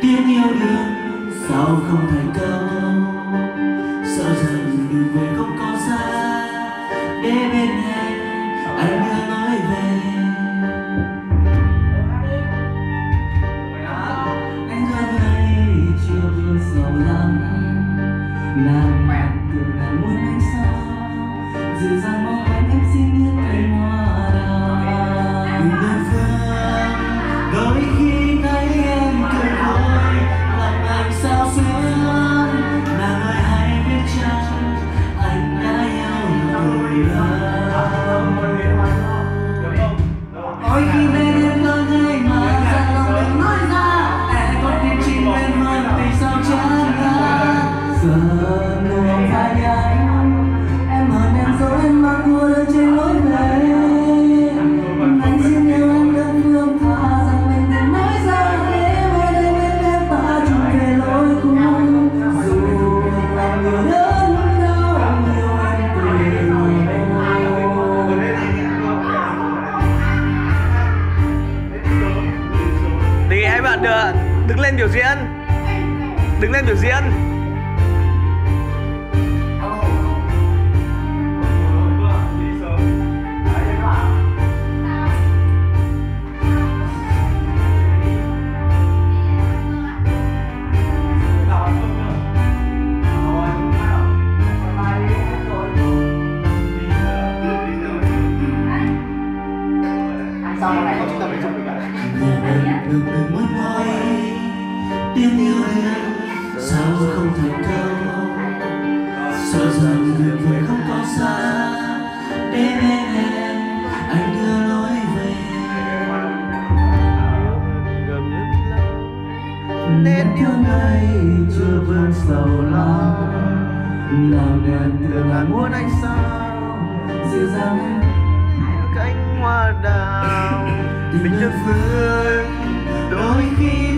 tiếng yêu đương sao không thành câu, sợ rằng đường về không còn xa, để bên anh đưa lối về. Anh đưa này chưa vương sầu lắm, nàng từ nàng muốn anh sao dịu dàng mong anh xin biết cây hoa đào. Đừng đơn phương đôi khi thấy em cười vơi, lòng anh sao xuyên. Nàng ơi hãy biết chăng anh đã yêu người lâu. Mỗi khi bên em có người mà dặn lòng đừng nói ra, em có tin chính bên hơn vì sao chẳng ngờ. Giờ nuông vai anh, em hờn em dấu em mà cua đơn trên lối về. Anh xin yêu em đơn phương tha rằng mình đừng nói ra, để bên em ta chung về lối cũ. Dù lòng nhiều đớn đau nhiều anh từ Thì em bạn đứng lên biểu diễn. Đứng lên biểu diễn. Đừng muốn nói tiếng yêu đương sao không thành câu, sợ rằng đường về không còn xa, để bên em anh đưa lối về. Nên yêu này chưa vương sầu lắm, làm ngàn tưởng ngàn muốn anh sao dịu dàng Cánh hoa đào tình đơn phương đôi khi